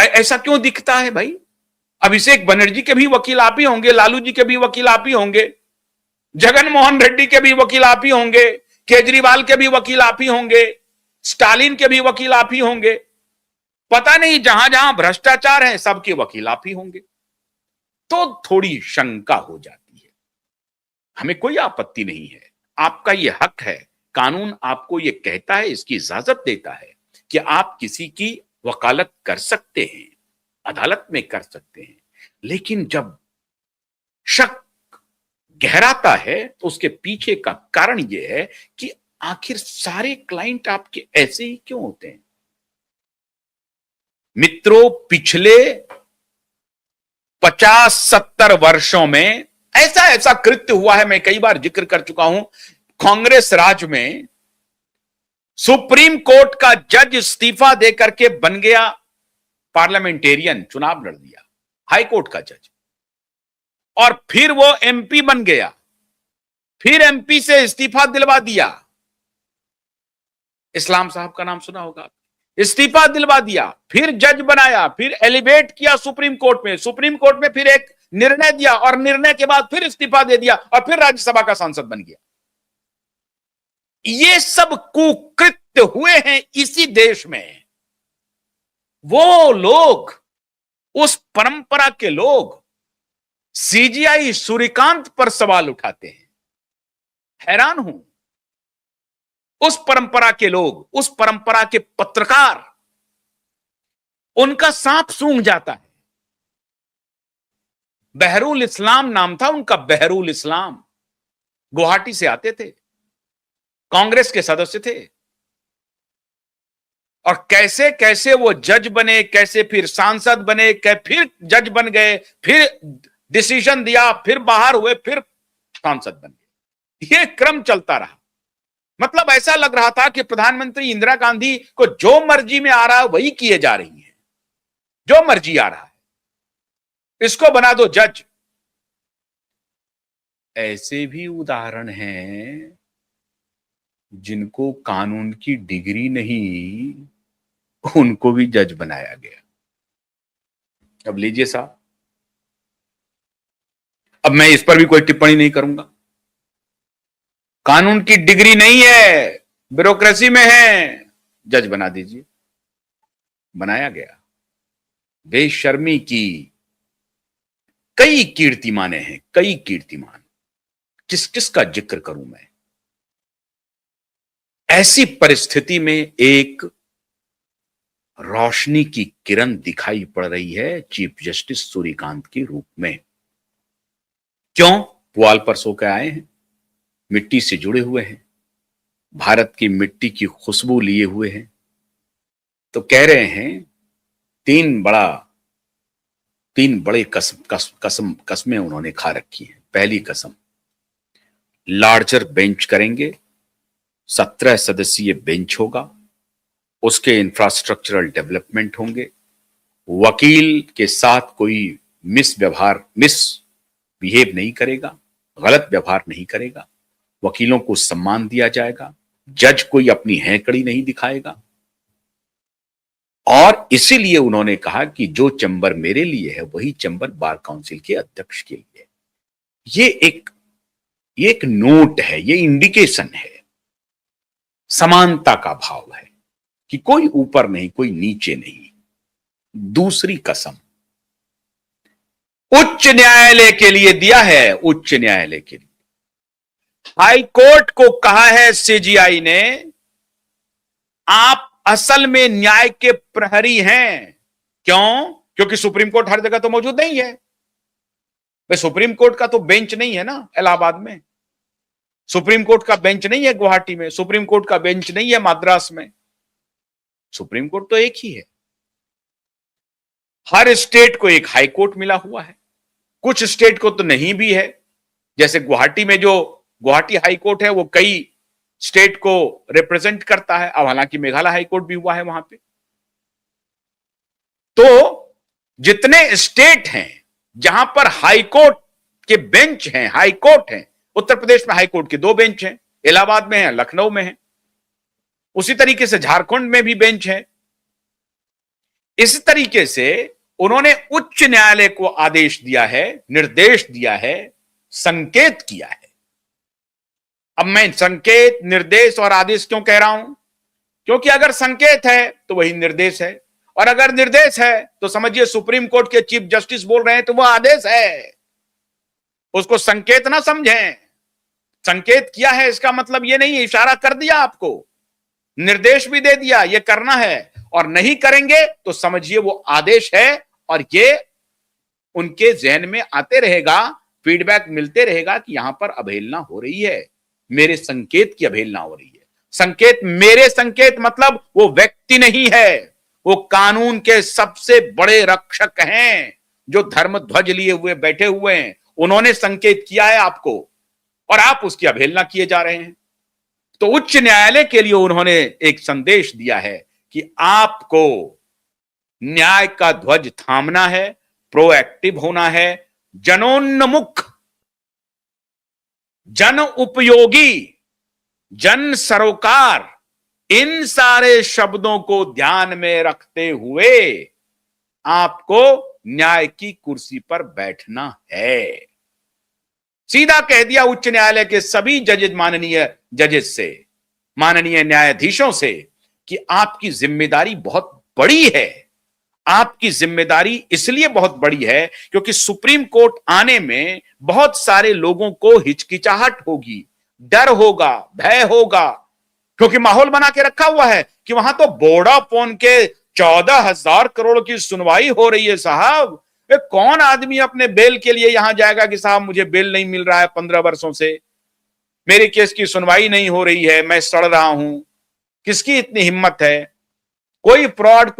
ऐसा क्यों दिखता है भाई? अभिषेक बनर्जी के भी वकील आप ही होंगे, लालू जी के भी वकील आप ही होंगे, जगन मोहन रेड्डी के भी वकील आप ही होंगे, केजरीवाल के भी वकील आप ही होंगे, स्टालिन के भी वकील आप ही होंगे। पता नहीं जहां जहां भ्रष्टाचार है सबके वकील आप ही होंगे। तो थोड़ी शंका हो जाती है। हमें कोई आपत्ति नहीं है, आपका यह हक है, कानून आपको यह कहता है, इसकी इजाजत देता है कि आप किसी की वकालत कर सकते हैं, अदालत में कर सकते हैं। लेकिन जब शक गहराता है तो उसके पीछे का कारण यह है कि आखिर सारे क्लाइंट आपके ऐसे ही क्यों होते हैं? मित्रों, पिछले 50-70 वर्षों में ऐसा ऐसा कृत्य हुआ है, मैं कई बार जिक्र कर चुका हूं। कांग्रेस राज में सुप्रीम कोर्ट का जज इस्तीफा देकर के बन गया पार्लियामेंटेरियन, चुनाव लड़ दिया, हाई कोर्ट का जज, और फिर वो एमपी बन गया, फिर एमपी से इस्तीफा दिलवा दिया। इस्लाम साहब का नाम सुना होगा, इस्तीफा दिलवा दिया, फिर जज बनाया, फिर एलिवेट किया सुप्रीम कोर्ट में, सुप्रीम कोर्ट में फिर एक निर्णय दिया और निर्णय के बाद फिर इस्तीफा दे दिया और फिर राज्यसभा का सांसद बन गया। ये सब कुकृत्य हुए हैं इसी देश में। वो लोग, उस परंपरा के लोग सीजीआई सूर्यकांत पर सवाल उठाते हैं। हैरान हूं, उस परंपरा के लोग, उस परंपरा के पत्रकार, उनका सांप सूंघ जाता है। बहरुल इस्लाम नाम था उनका, बहरुल इस्लाम, गुवाहाटी से आते थे, कांग्रेस के सदस्य थे, और कैसे कैसे वो जज बने, कैसे फिर सांसद बने, फिर जज बन गए, फिर डिसीजन दिया, फिर बाहर हुए, फिर सांसद बन गए। ये क्रम चलता रहा। मतलब ऐसा लग रहा था कि प्रधानमंत्री इंदिरा गांधी को जो मर्जी में आ रहा है वही किए जा रही है, जो मर्जी आ रहा है इसको बना दो जज। ऐसे भी उदाहरण हैं जिनको कानून की डिग्री नहीं, उनको भी जज बनाया गया। अब लीजिए साहब, अब मैं इस पर भी कोई टिप्पणी नहीं करूंगा। कानून की डिग्री नहीं है, ब्यूरोक्रेसी में है, जज बना दीजिए। बनाया गया। बेशर्मी की कई कीर्तिमाने हैं, कई कीर्तिमान। किस किस का जिक्र करूं मैं? ऐसी परिस्थिति में एक रोशनी की किरण दिखाई पड़ रही है चीफ जस्टिस सूर्यकांत के रूप में। क्यों? पुआल पर सो के आए हैं, मिट्टी से जुड़े हुए हैं, भारत की मिट्टी की खुशबू लिए हुए हैं। तो कह रहे हैं तीन बड़े कसमें उन्होंने खा रखी हैं। पहली कसम, लार्जर बेंच करेंगे, 17 सदस्यीय बेंच होगा, उसके इंफ्रास्ट्रक्चरल डेवलपमेंट होंगे, वकील के साथ कोई मिसबिहेव नहीं करेगा, गलत व्यवहार नहीं करेगा, वकीलों को सम्मान दिया जाएगा, जज कोई अपनी हैकड़ी नहीं दिखाएगा। और इसीलिए उन्होंने कहा कि जो चैम्बर मेरे लिए है वही चैम्बर बार काउंसिल के अध्यक्ष के लिए है। ये एक नोट है, ये इंडिकेशन है, समानता का भाव है कि कोई ऊपर नहीं, कोई नीचे नहीं। दूसरी कसम उच्च न्यायालय के लिए दिया है, उच्च न्यायालय के लिए। हाई कोर्ट को कहा है सीजीआई ने, आप असल में न्याय के प्रहरी हैं। क्यों? क्योंकि सुप्रीम कोर्ट हर जगह तो मौजूद नहीं है। भाई सुप्रीम कोर्ट का तो बेंच नहीं है ना इलाहाबाद में, सुप्रीम कोर्ट का बेंच नहीं है गुवाहाटी में, सुप्रीम कोर्ट का बेंच नहीं है मद्रास में। सुप्रीम कोर्ट तो एक ही है। हर स्टेट को एक हाई कोर्ट मिला हुआ है, कुछ स्टेट को तो नहीं भी है। जैसे गुवाहाटी में जो गुवाहाटी हाई कोर्ट है वो कई स्टेट को रिप्रेजेंट करता है। अब हालांकि मेघालय हाई कोर्ट भी हुआ है वहां पे। तो जितने स्टेट हैं जहां पर हाई कोर्ट के बेंच हैं, हाई कोर्ट हैं, उत्तर प्रदेश में हाई कोर्ट के 2 बेंच हैं, इलाहाबाद में है, लखनऊ में है। उसी तरीके से झारखंड में भी बेंच है। इस तरीके से उन्होंने उच्च न्यायालय को आदेश दिया है, निर्देश दिया है, संकेत किया है। अब मैं संकेत, निर्देश और आदेश क्यों कह रहा हूं? क्योंकि अगर संकेत है तो वही निर्देश है, और अगर निर्देश है तो समझिए सुप्रीम कोर्ट के चीफ जस्टिस बोल रहे हैं तो वह आदेश है, उसको संकेत ना समझें। संकेत किया है इसका मतलब यह नहीं, इशारा कर दिया आपको, निर्देश भी दे दिया ये करना है, और नहीं करेंगे तो समझिए वो आदेश है, और ये उनके जहन में आते रहेगा, फीडबैक मिलते रहेगा कि यहां पर अवहेलना हो रही है, मेरे संकेत की अवहेलना हो रही है। संकेत, मेरे संकेत मतलब वो व्यक्ति नहीं है, वो कानून के सबसे बड़े रक्षक हैं, जो धर्म ध्वज लिए हुए बैठे हुए हैं, उन्होंने संकेत किया है आपको, और आप उसकी अवहेलना किए जा रहे हैं। तो उच्च न्यायालय के लिए उन्होंने एक संदेश दिया है कि आपको न्याय का ध्वज थामना है, प्रोएक्टिव होना है, जनोन्मुख, जन उपयोगी, जन सरोकार, इन सारे शब्दों को ध्यान में रखते हुए आपको न्याय की कुर्सी पर बैठना है। सीधा कह दिया उच्च न्यायालय के सभी जजेस, माननीय जजेस से, माननीय न्यायाधीशों से, कि आपकी जिम्मेदारी बहुत बड़ी है। आपकी जिम्मेदारी इसलिए बहुत बड़ी है क्योंकि सुप्रीम कोर्ट आने में बहुत सारे लोगों को हिचकिचाहट होगी, डर होगा, भय होगा, क्योंकि माहौल बना के रखा हुआ है कि वहां तो वोडाफोन के 14,000 करोड़ की सुनवाई हो रही है। साहब, कौन आदमी अपने बेल के लिए यहां जाएगा कि साहब मुझे बेल नहीं मिल रहा है, 15 वर्षों से मेरे केस की सुनवाई नहीं हो रही है, मैं सड़ रहा हूं। किसकी इतनी हिम्मत है? कोई फ्रॉड,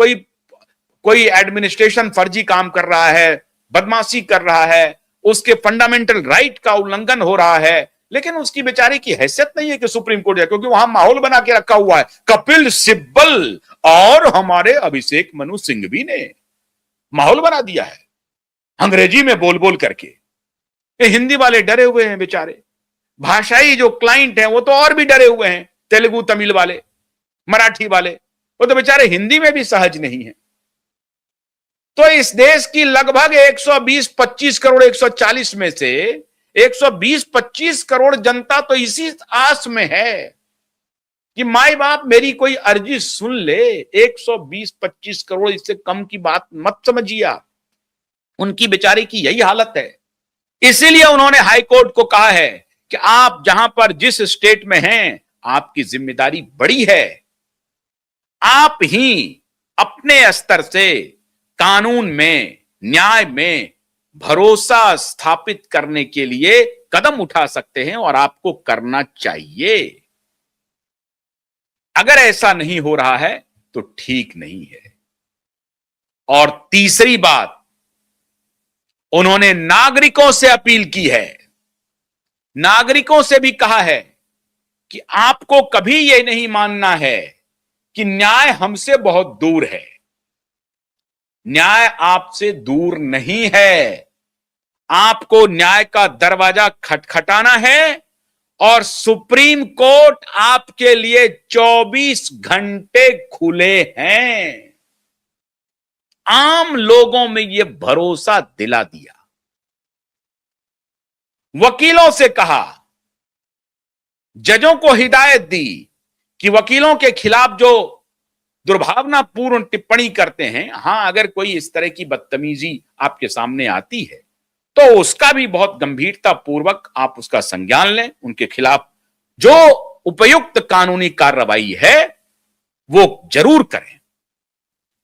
कोई एडमिनिस्ट्रेशन फर्जी काम कर रहा है, बदमाशी कर रहा है, उसके फंडामेंटल राइट का उल्लंघन हो रहा है, लेकिन उसकी बेचारे की हैसियत नहीं है कि सुप्रीम कोर्ट जाए, क्योंकि वहां माहौल बना के रखा हुआ है। कपिल सिब्बल और हमारे अभिषेक मनु सिंघवी ने माहौल बना दिया है, अंग्रेजी में बोल बोल करके। ये हिंदी वाले डरे हुए हैं बेचारे, भाषाई जो क्लाइंट हैं वो तो और भी डरे हुए हैं, तेलुगु तमिल वाले, मराठी वाले, वो तो बेचारे हिंदी में भी सहज नहीं है। तो इस देश की लगभग 120-25 करोड़, 140 में से 120-25 करोड़ जनता तो इसी आस में है कि माई बाप मेरी कोई अर्जी सुन ले। 120-25 करोड़, इससे कम की बात मत समझिए आप। उनकी बेचारे की यही हालत है। इसीलिए उन्होंने हाई कोर्ट को कहा है कि आप जहां पर जिस स्टेट में हैं, आपकी जिम्मेदारी बड़ी है। आप ही अपने स्तर से कानून में, न्याय में भरोसा स्थापित करने के लिए कदम उठा सकते हैं, और आपको करना चाहिए। अगर ऐसा नहीं हो रहा है तो ठीक नहीं है। और तीसरी बात, उन्होंने नागरिकों से अपील की है, नागरिकों से भी कहा है कि आपको कभी यह नहीं मानना है कि न्याय हमसे बहुत दूर है। न्याय आपसे दूर नहीं है। आपको न्याय का दरवाजा खटखटाना है, और सुप्रीम कोर्ट आपके लिए 24 घंटे खुले हैं। आम लोगों में यह भरोसा दिला दिया। वकीलों से कहा, जजों को हिदायत दी कि वकीलों के खिलाफ जो दुर्भावनापूर्ण टिप्पणी करते हैं, हां, अगर कोई इस तरह की बदतमीजी आपके सामने आती है तो उसका भी बहुत गंभीरता पूर्वक आप उसका संज्ञान लें, उनके खिलाफ जो उपयुक्त कानूनी कार्रवाई है वो जरूर करें,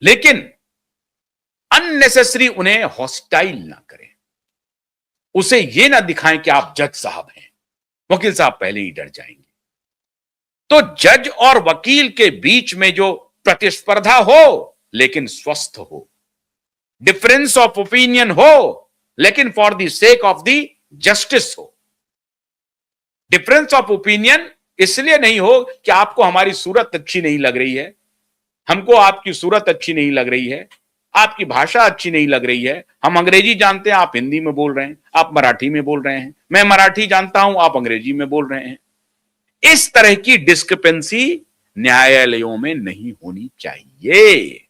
लेकिन अननेसेसरी उन्हें हॉस्टाइल ना करें। उसे यह ना दिखाएं कि आप जज साहब हैं, वकील साहब पहले ही डर जाएंगे। तो जज और वकील के बीच में जो प्रतिस्पर्धा हो, लेकिन स्वस्थ हो, डिफरेंस ऑफ ओपिनियन हो, लेकिन for the sake of the justice हो। डिफरेंस ऑफ ओपिनियन इसलिए नहीं हो कि आपको हमारी सूरत अच्छी नहीं लग रही है, हमको आपकी सूरत अच्छी नहीं लग रही है, आपकी भाषा अच्छी नहीं लग रही है, हम अंग्रेजी जानते हैं, आप हिंदी में बोल रहे हैं, आप मराठी में बोल रहे हैं, मैं मराठी जानता हूं, आप अंग्रेजी में बोल रहे हैं। इस तरह की डिस्क्रिपेंसी न्यायालयों में नहीं होनी चाहिए।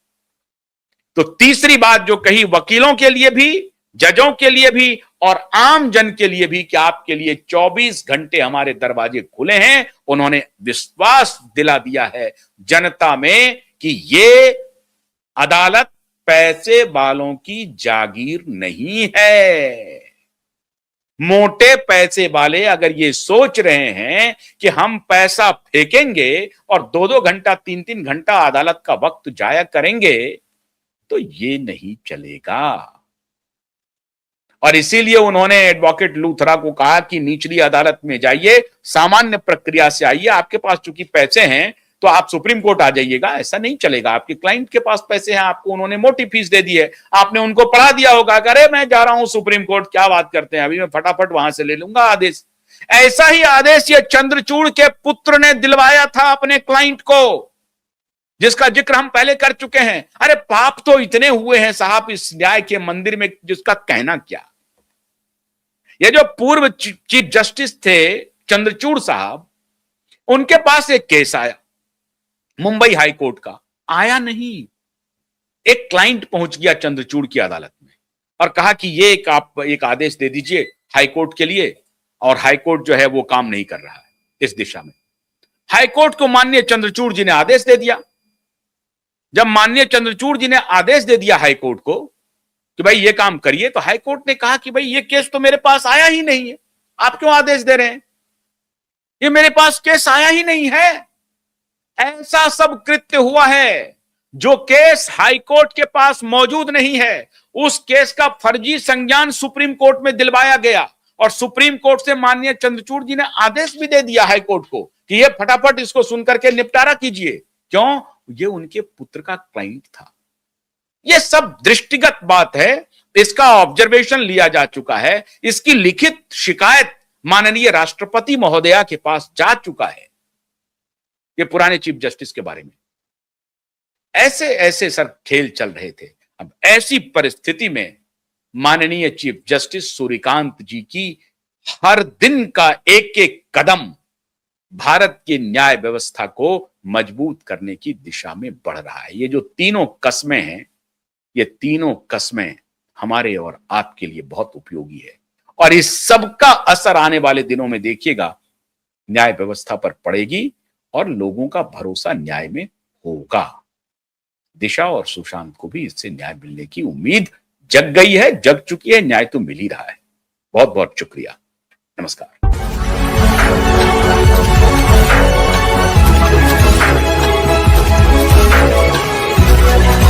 तो तीसरी बात जो कही वकीलों के लिए भी, जजों के लिए भी और आम जन के लिए भी कि आपके लिए 24 घंटे हमारे दरवाजे खुले हैं, उन्होंने विश्वास दिला दिया है जनता में कि ये अदालत पैसे वालों की जागीर नहीं है। मोटे पैसे वाले अगर ये सोच रहे हैं कि हम पैसा फेंकेंगे और 2-2 घंटा 3-3 घंटा अदालत का वक्त जाया करेंगे तो ये नहीं चलेगा। और इसीलिए उन्होंने एडवोकेट लूथरा को कहा कि निचली अदालत में जाइए, सामान्य प्रक्रिया से आइए, आपके पास चूंकि पैसे हैं तो आप सुप्रीम कोर्ट आ जाइएगा। ऐसा नहीं चलेगा, आपके क्लाइंट के पास पैसे हैं, आपको उन्होंने मोटी फीस दे दी है, आपने उनको पढ़ा दिया होगा, अरे मैं जा रहा हूं सुप्रीम कोर्ट, क्या बात करते हैं, अभी मैं फटाफट वहां से ले लूंगा आदेश। ऐसा ही आदेश ये चंद्रचूड़ के पुत्र ने दिलवाया था अपने क्लाइंट को, जिसका जिक्र हम पहले कर चुके हैं। अरे पाप तो इतने हुए हैं साहब इस न्याय के मंदिर में, जिसका कहना क्या। ये जो पूर्व चीफ जस्टिस थे चंद्रचूड़ साहब, उनके पास एक केस आया मुंबई हाई कोर्ट का, आया नहीं, एक क्लाइंट पहुंच गया चंद्रचूड़ की अदालत में और कहा कि ये आप एक आदेश दे दीजिए हाई कोर्ट के लिए, और हाई कोर्ट जो है वो काम नहीं कर रहा है इस दिशा में। हाई कोर्ट को माननीय चंद्रचूड़ जी ने आदेश दे दिया। जब माननीय चंद्रचूड़ जी ने आदेश दे दिया हाई कोर्ट को कि भाई ये काम करिए, तो हाई कोर्ट ने कहा कि भाई ये केस तो मेरे पास आया ही नहीं है, आप क्यों आदेश दे रहे हैं, ये मेरे पास केस आया ही नहीं है। ऐसा सब कृत्य हुआ है, जो केस हाई कोर्ट के पास मौजूद नहीं है उस केस का फर्जी संज्ञान सुप्रीम कोर्ट में दिलवाया गया, और सुप्रीम कोर्ट से माननीय चंद्रचूड़ जी ने आदेश भी दे दिया हाई कोर्ट को कि ये फटाफट इसको सुनकर के निपटारा कीजिए। क्यों? ये उनके पुत्र का क्लाइंट था। ये सब दृष्टिगत बात है, इसका ऑब्जर्वेशन लिया जा चुका है, इसकी लिखित शिकायत माननीय राष्ट्रपति महोदया के पास जा चुका है, ये पुराने चीफ जस्टिस के बारे में। ऐसे ऐसे सर खेल चल रहे थे। अब ऐसी परिस्थिति में माननीय चीफ जस्टिस सूर्यकांत जी की हर दिन का एक एक कदम भारत की न्याय व्यवस्था को मजबूत करने की दिशा में बढ़ रहा है। ये जो तीनों कस्में हैं, ये तीनों कस्में हमारे और आपके लिए बहुत उपयोगी है, और इस सब का असर आने वाले दिनों में देखिएगा न्याय व्यवस्था पर पड़ेगी और लोगों का भरोसा न्याय में होगा। दिशा और सुशांत को भी इससे न्याय मिलने की उम्मीद जग गई है, जग चुकी है, न्याय तो मिल ही रहा है। बहुत बहुत शुक्रिया, नमस्कार।